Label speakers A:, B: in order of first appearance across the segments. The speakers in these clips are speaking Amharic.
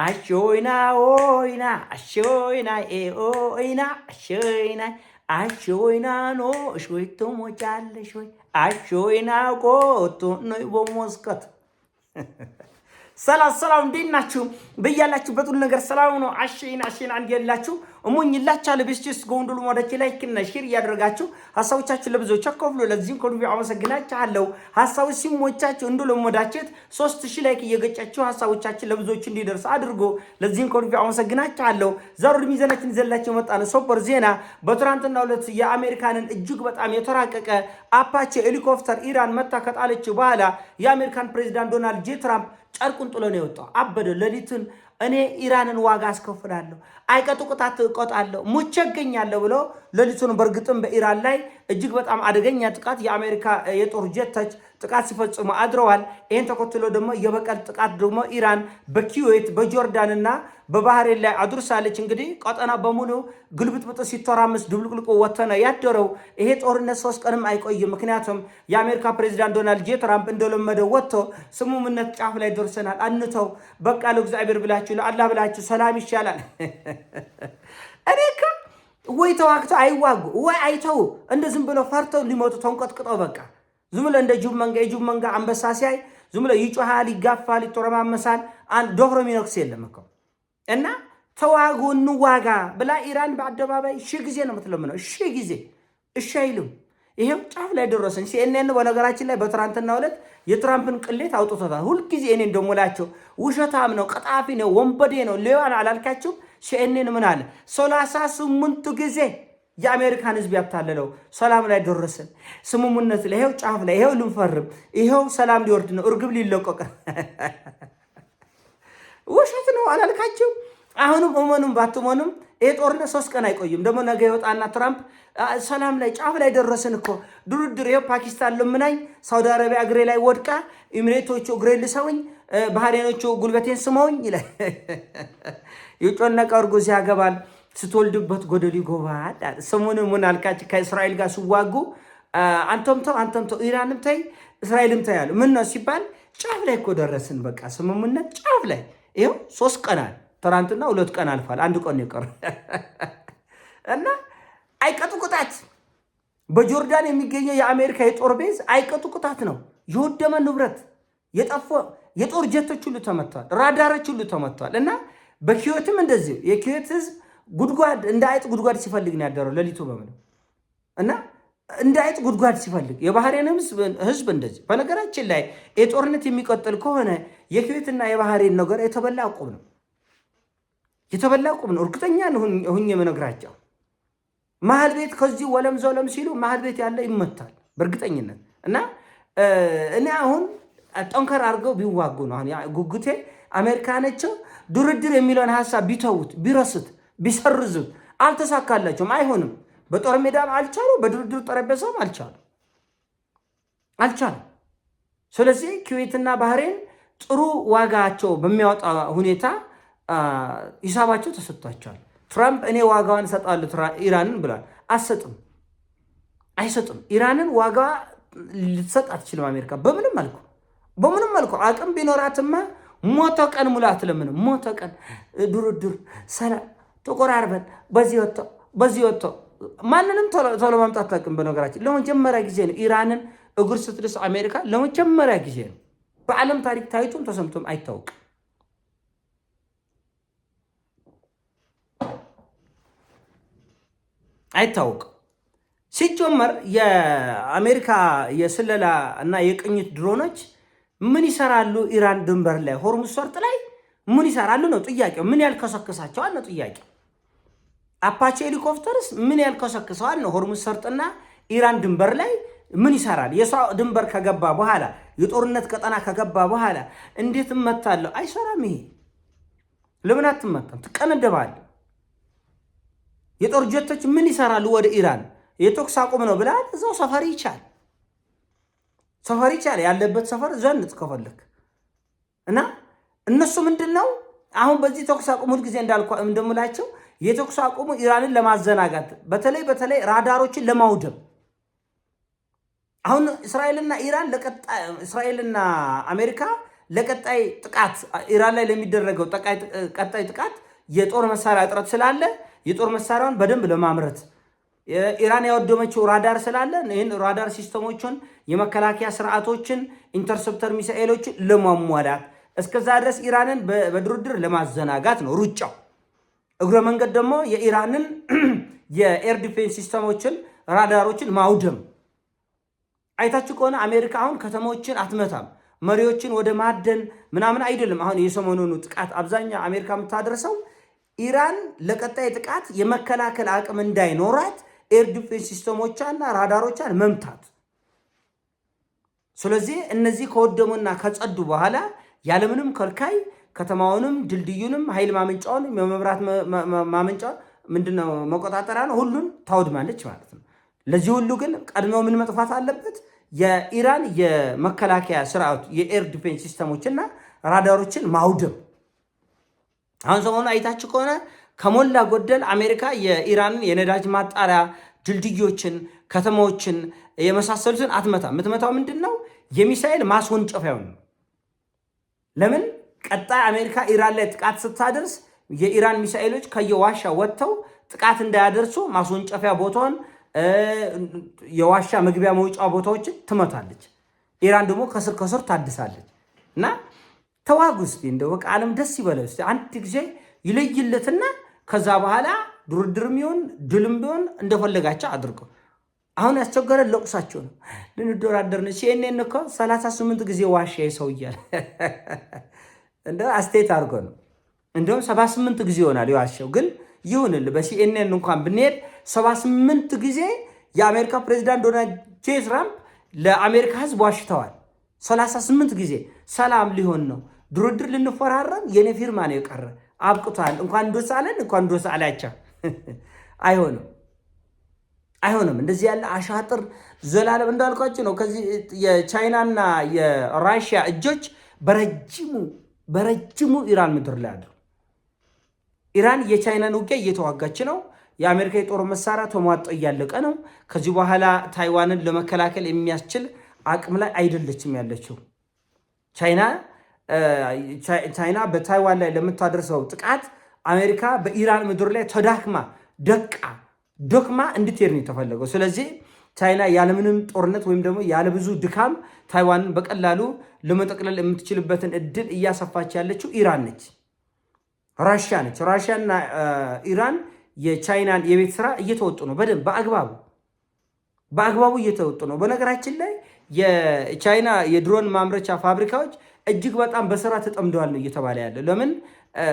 A: አሾይና ኦይና አሾይና ኦይና አሾይና አሾይና ኖ እሾይቶ ሞጫለሽ ወይ አሾይና ቆቶ ነው በሞስከት ሰላም እንዴት ናችሁ? በያላችሁበት ሁሉ ነገር ሰላም ነው። አሽን አንድ ያላችሁ እሞኝላችኋለሁ። በስቲስ ጎንዶሉ ወደች ላይክ እና ሼር ያደርጋችሁ ሐሳቦቻችሁን ለብዙዎች አካፍሉ። ለዚህም ከልቤ አመሰግናችኋለሁ። ሐሳቦች ሲሞቻችሁ እንደለሞዳችሁት 3000 ላይክ እየገጫችሁ ሐሳቦቻችን ለብዙዎች እንዲደርስ አድርጎ ለዚህም ከልቤ አመሰግናችኋለሁ። ዛሬ ሚዛናችን ዘላችሁ መጣነ ሱፐር ዜና በትናንትናው ዕለት የአሜሪካንን እጅግ በጣም የተራቀቀ አፓቼ ሄሊኮፕተር ኢራን መታ ከጣለች በኋላ የአሜሪካን ፕሬዝዳንት ዶናልድ ጄ ትራምፕ ጨርቁን ጥሎ ነው የወጣው። አበደ ሌሊቱን እኔ ኢራንን ዋጋ አስከፍላለሁ፣ አይቀጡ ቅጣት እቆጣለሁ፣ ሙቼ እገኛለሁ ብሎ ሌሊቱን በእርግጥም በኢራን ላይ እጅግ በጣም አደገኛ ጥቃት የአሜሪካ የጦር ጀቶች ጥቃት ሲፈጽሙ አድረዋል። ይህን ተከትሎ ደግሞ የበቀል ጥቃት ደግሞ ኢራን በኩዌት በጆርዳንና በባህሬን ላይ አድርሳለች። እንግዲህ ቀጠና በሙሉ ግልብጥብጥ ሲተራመስ ድብልቅልቁ ወተነ ያደረው ይሄ ጦርነት 3 ቀንም አይቆይም። ምክንያቱም የአሜሪካ ፕሬዝዳንት ዶናልድ ጄ ትራምፕ እንደለመደው ወጥቶ ስምምነት ጫፍ ላይ ደርሰናል፣ አንተው በቃ ለእግዚአብሔር ብላችሁ ለአላህ ብላችሁ ሰላም ይሻላል። እኔ ወይ ተዋግተው አይዋጉ ወይ አይተው እንደ ዝም ብለው ፈርተው ሊሞቱ ተንቀጥቅጠው በቃ ዝም ብለው እንደ ጅብ መንጋ አንበሳ ሲያይ ዝም ብለው ይጮሃል፣ ይጋፋል፣ ይተረማመሳል። አንድ ዶፍሮ የሚነክስ የለም እኮ እና ተዋጉ እንዋጋ ብላ ኢራን በአደባባይ 1000 ጊዜ ነው የምትለምነው። 1000 ጊዜ እሺ አይሉም። ይሄው ጫፍ ላይ ደረሰን። ሲኤንኤን በነገራችን ላይ በትናንትናው ዕለት የትራምፕን ቅሌት አውጥቶታል። ሁልጊዜ እኔ እንደሞላቸው ውሸታም ነው፣ ቀጣፊ ነው፣ ወንበዴ ነው፣ ሌዋን አላልካችሁ? ሲኤንኤን ምን አለ? 38 ጊዜ የአሜሪካን ህዝብ ያታለለው ሰላም ላይ ደረሰን። ስምምነት ላይ ይሄው ጫፍ ላይ ይሄው ልንፈርም፣ ይሄው ሰላም ሊወርድ ነው፣ እርግብ ሊለቀቅ። ውሸት ነው አላልካችሁ? አሁንም እመኑም ባትመኑም ይሄ ጦርነት 3 ቀን አይቆይም። ደግሞ ነገ ይወጣና ትራምፕ ሰላም ላይ ጫፍ ላይ ደረሰን እኮ ድርድር፣ ይሄው ፓኪስታን ለምናኝ፣ ሳውዲ አረቢያ እግሬ ላይ ወድቃ፣ ኤሚሬቶቹ እግሬ ልሰውኝ፣ ባህሬኖቹ ጉልበቴን ስመውኝ ይላል። የጮነቀ እርጉዝ ያገባል፣ ስትወልድበት ጎደል ይጎባል። ሰሞኑን ምን አልካች? ከእስራኤል ጋር ሲዋጉ አንተም ተው ኢራንም ተይ እስራኤልም ተይ ያሉ ምን ነው ሲባል ጫፍ ላይ እኮ ደረስን። በቃ ስምምነት ጫፍ ላይ ይሄው 3 ቀናል። ትናንትና 2 ቀን አልፏል። 1 ቀን ይቀር እና አይቀጡ ቅጣት በጆርዳን የሚገኘው የአሜሪካ የጦር ቤዝ አይቀጡ ቅጣት ነው። የወደመ ንብረት የጠፋ የጦር ጀቶች ሁሉ ተመቷል። ራዳሮች ሁሉ ተመቷል። እና በኩዌትም እንደዚህ የኩዌት ህዝብ ጉድጓድ እንደ አይጥ ጉድጓድ ሲፈልግ ነው ያደረው ሌሊቱ በሙሉ እና እንደ አይጥ ጉድጓድ ሲፈልግ የባህሬን ህዝብ እንደዚህ። በነገራችን ላይ የጦርነት የሚቀጥል ከሆነ የኩዌትና የባህሬን ነገር የተበላ ዕቁብ ነው፣ የተበላ ዕቁብ ነው። እርግጠኛ ሁኜ የምነግራቸው መሀል ቤት ከዚህ ወለም ዘለም ሲሉ መሀል ቤት ያለ ይመታል በእርግጠኝነት። እና እኔ አሁን ጠንከር አድርገው ቢዋጉ ነው አሁን ጉጉቴ። አሜሪካኖቹ ድርድር የሚለውን ሀሳብ ቢተውት ቢረሱት ቢሰርዙት አልተሳካላቸውም፣ አይሆንም። በጦር ሜዳም አልቻሉ፣ በድርድር ጠረጴዛም አልቻሉ። ስለዚህ ኩዌትና ባህሬን ጥሩ ዋጋቸው በሚያወጣ ሁኔታ ሂሳባቸው ተሰጥቷቸዋል። ትራምፕ እኔ ዋጋዋን እሰጣለሁ ኢራንን ብሏል። አይሰጥም። ኢራንን ዋጋ ልትሰጥ አትችልም አሜሪካ በምንም መልኩ። አቅም ቢኖራትማ ሞተ ቀን ሙላት ለምን ሞተ ቀን ድርድር ሰላም ተቆራርበን በዚህ ወጥቶ ማንንም ቶሎ ማምጣት ታቅም። በነገራችን ለመጀመሪያ ጊዜ ነው ኢራንን እግር ስትልስ አሜሪካ፣ ለመጀመሪያ ጊዜ ነው። በዓለም ታሪክ ታይቶም ተሰምቶም አይታወቅም። ሲጀመር የአሜሪካ የስለላ እና የቅኝት ድሮኖች ምን ይሰራሉ? ኢራን ድንበር ላይ ሆርሙዝ ሰርጥ ላይ ምን ይሰራሉ ነው ጥያቄው። ምን ያልከሰከሳቸዋል ነው ጥያቄው። አፓቼ ሄሊኮፕተርስ ምን ያልከሰከሰዋል ነው። ሆርሙዝ ሰርጥና ኢራን ድንበር ላይ ምን ይሰራል? የሰው ድንበር ከገባ በኋላ የጦርነት ቀጠና ከገባ በኋላ እንዴት እመታለሁ? አይሰራም። ይሄ ለምን አትመታም? ትቀነደባለህ። የጦር ጀቶች ምን ይሰራሉ? ወደ ኢራን የተኩስ አቁም ነው ብላ እዛው ሰፈር ይቻል ያለበት ሰፈር ዘንጥ ከፈለክ እና እነሱ ምንድነው አሁን በዚህ ተኩስ አቁም ሁሉ ጊዜ እንደምላቸው የተኩስ አቁሙ ኢራንን ለማዘናጋት በተለይ ራዳሮችን ለማውደም አሁን እስራኤልና አሜሪካ ለቀጣይ ጥቃት ኢራን ላይ ለሚደረገው ቀጣይ ጥቃት የጦር መሳሪያ እጥረት ስላለ የጦር መሳሪያውን በደንብ ለማምረት ኢራን ያወደመችው ራዳር ስላለ ይህን ራዳር ሲስተሞችን የመከላከያ ስርዓቶችን ኢንተርሰፕተር ሚሳኤሎችን ለማሟላት እስከዛ ድረስ ኢራንን በድርድር ለማዘናጋት ነው ሩጫው። እግረ መንገድ ደግሞ የኢራንን የኤር ዲፌንስ ሲስተሞችን ራዳሮችን ማውደም። አይታችሁ ከሆነ አሜሪካ አሁን ከተሞችን አትመታም፣ መሪዎችን ወደ ማደን ምናምን አይደለም። አሁን የሰሞኑን ጥቃት አብዛኛው አሜሪካ የምታደርሰው ኢራን ለቀጣይ ጥቃት የመከላከል አቅም እንዳይኖራት ኤር ዲፌንስ ሲስተሞቿና ራዳሮቿን መምታት። ስለዚህ እነዚህ ከወደሙና ከጸዱ በኋላ ያለምንም ከልካይ ከተማውንም ድልድዩንም ኃይል ማመንጫውንም የመብራት ማመንጫ ምንድነው መቆጣጠሪያ ነው ሁሉን ታወድማለች ማለት ነው። ለዚህ ሁሉ ግን ቀድመው ምን መጥፋት አለበት? የኢራን የመከላከያ ስርዓቱ የኤር ዲፌንስ ሲስተሞችና ራዳሮችን ማውደም። አሁን ሰሞኑን አይታችሁ ከሆነ ከሞላ ጎደል አሜሪካ የኢራንን የነዳጅ ማጣሪያ ድልድዮችን፣ ከተማዎችን የመሳሰሉትን አትመታም። የምትመታው ምንድን ነው? የሚሳኤል ማስወንጨፊያውን ነው። ለምን? ቀጣይ አሜሪካ ኢራን ላይ ጥቃት ስታደርስ የኢራን ሚሳኤሎች ከየዋሻ ወጥተው ጥቃት እንዳያደርሱ ማስወንጨፊያ ቦታውን የዋሻ መግቢያ መውጫ ቦታዎችን ትመታለች። ኢራን ደግሞ ከስር ከስር ታድሳለች። እና ተዋጉ እስቲ እንደው በቃ ዓለም ደስ ይበለው እስቲ አንድ ጊዜ ይለይለትና ከዛ በኋላ ድርድርም ይሁን ድልም ቢሆን እንደፈለጋቸው አድርገው። አሁን ያስቸገረ ለቁሳቸው ነው። ልንደራደር ነው። ሲኤንኤን እኮ 38 ጊዜ ዋሻ ሰው እያለ እንደ አስቴት አድርጎ ነው። እንደውም 78 ጊዜ ይሆናል የዋሻው። ግን ይሁንል በሲኤንኤን እንኳን ብንሄድ 78 ጊዜ የአሜሪካ ፕሬዚዳንት ዶናልድ ጄ ትራምፕ ለአሜሪካ ሕዝብ ዋሽተዋል። 38 ጊዜ ሰላም ሊሆን ነው፣ ድርድር ልንፈራረም የኔ ፊርማ ነው የቀረ፣ አብቅቷል፣ እንኳን ደስ አለን፣ እንኳን ደስ አላቸው። አይሆንም። እንደዚህ ያለ አሻጥር ዘላለም እንዳልኳችሁ ነው። ከዚህ የቻይናና የራሽያ እጆች በረጅሙ ኢራን ምድር ላይ አሉ። ኢራን የቻይናን ውጊያ እየተዋጋች ነው። የአሜሪካ የጦር መሳሪያ ተሟጦ እያለቀ ነው። ከዚህ በኋላ ታይዋንን ለመከላከል የሚያስችል አቅም ላይ አይደለችም ያለችው። ቻይና በታይዋን ላይ ለምታደርሰው ጥቃት አሜሪካ በኢራን ምድር ላይ ተዳክማ ደክማ እንድትሄድ ነው የተፈለገው። ስለዚህ ቻይና ያለምንም ጦርነት ወይም ደግሞ ያለብዙ ድካም ታይዋንን በቀላሉ ለመጠቅለል የምትችልበትን እድል እያሰፋች ያለችው ኢራን ነች፣ ራሽያ ነች። ራሽያና ኢራን የቻይናን የቤት ስራ እየተወጡ ነው፣ በደንብ በአግባቡ እየተወጡ ነው። በነገራችን ላይ የቻይና የድሮን ማምረቻ ፋብሪካዎች እጅግ በጣም በስራ ተጠምደዋል ነው እየተባለ ያለ። ለምን?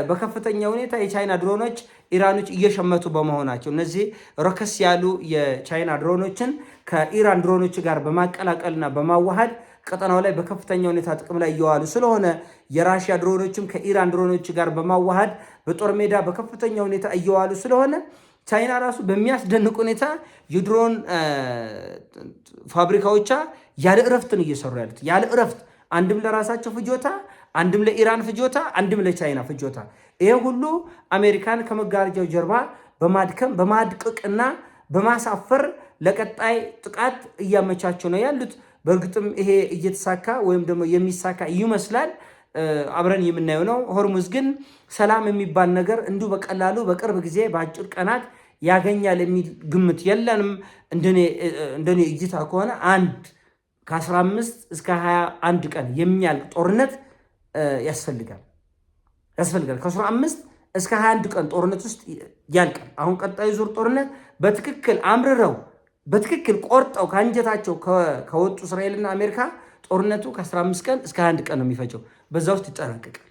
A: በከፍተኛ ሁኔታ የቻይና ድሮኖች ኢራኖች እየሸመቱ በመሆናቸው እነዚህ ረከስ ያሉ የቻይና ድሮኖችን ከኢራን ድሮኖች ጋር በማቀላቀልና በማዋሃድ ቀጠናው ላይ በከፍተኛ ሁኔታ ጥቅም ላይ እየዋሉ ስለሆነ የራሽያ ድሮኖችም ከኢራን ድሮኖች ጋር በማዋሃድ በጦር ሜዳ በከፍተኛ ሁኔታ እየዋሉ ስለሆነ ቻይና ራሱ በሚያስደንቅ ሁኔታ የድሮን ፋብሪካዎቿ ያለ እረፍት ነው እየሰሩ ያሉት። ያለ እረፍት አንድም ለራሳቸው ፍጆታ፣ አንድም ለኢራን ፍጆታ፣ አንድም ለቻይና ፍጆታ። ይሄ ሁሉ አሜሪካን ከመጋረጃው ጀርባ በማድከም በማድቀቅና በማሳፈር ለቀጣይ ጥቃት እያመቻቸው ነው ያሉት። በእርግጥም ይሄ እየተሳካ ወይም ደግሞ የሚሳካ ይመስላል። አብረን የምናየው ነው። ሆርሙዝ ግን ሰላም የሚባል ነገር እንዲሁ በቀላሉ በቅርብ ጊዜ በአጭር ቀናት ያገኛል የሚል ግምት የለንም። እንደኔ እይታ ከሆነ ከ15 እስከ 21 ቀን የሚያልቅ ጦርነት ያስፈልጋል። ከ15 እስከ 21 ቀን ጦርነት ውስጥ ያልቃል። አሁን ቀጣዩ ዙር ጦርነት በትክክል አምርረው በትክክል ቆርጠው ከአንጀታቸው ከወጡ እስራኤልና አሜሪካ ጦርነቱ ከ15 ቀን እስከ 21 ቀን ነው የሚፈጀው። በዛ ውስጥ ይጠናቀቃል።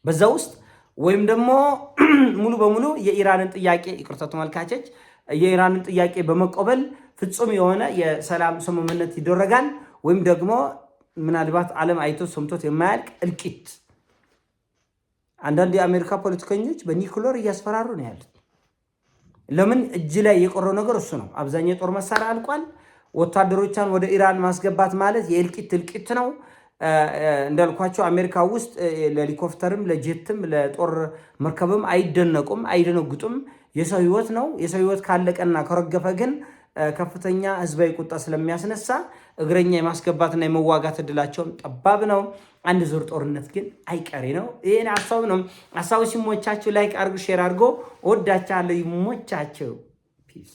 A: በዛ ውስጥ ወይም ደግሞ ሙሉ በሙሉ የኢራንን ጥያቄ ይቅርታ ተመልካቾች፣ የኢራንን ጥያቄ በመቀበል ፍጹም የሆነ የሰላም ስምምነት ይደረጋል። ወይም ደግሞ ምናልባት ዓለም አይቶ ሰምቶት የማያልቅ እልቂት። አንዳንድ የአሜሪካ ፖለቲከኞች በኒኩለር እያስፈራሩ ነው ያሉት። ለምን? እጅ ላይ የቀረው ነገር እሱ ነው። አብዛኛው የጦር መሳሪያ አልቋል። ወታደሮቿን ወደ ኢራን ማስገባት ማለት የእልቂት ነው። እንዳልኳቸው አሜሪካ ውስጥ ለሄሊኮፕተርም ለጄትም ለጦር መርከብም አይደነቁም፣ አይደነግጡም። የሰው ህይወት ነው። የሰው ህይወት ካለቀና ከረገፈ ግን ከፍተኛ ህዝባዊ ቁጣ ስለሚያስነሳ እግረኛ የማስገባትና የመዋጋት እድላቸውም ጠባብ ነው። አንድ ዙር ጦርነት ግን አይቀሬ ነው። ይሄን ሐሳብ ነው። ሐሳቡ ሲሞቻችሁ ላይክ አድርጉ፣ ሼር አድርጎ ወዳቻለሁ። ይሞቻችሁ። ፒስ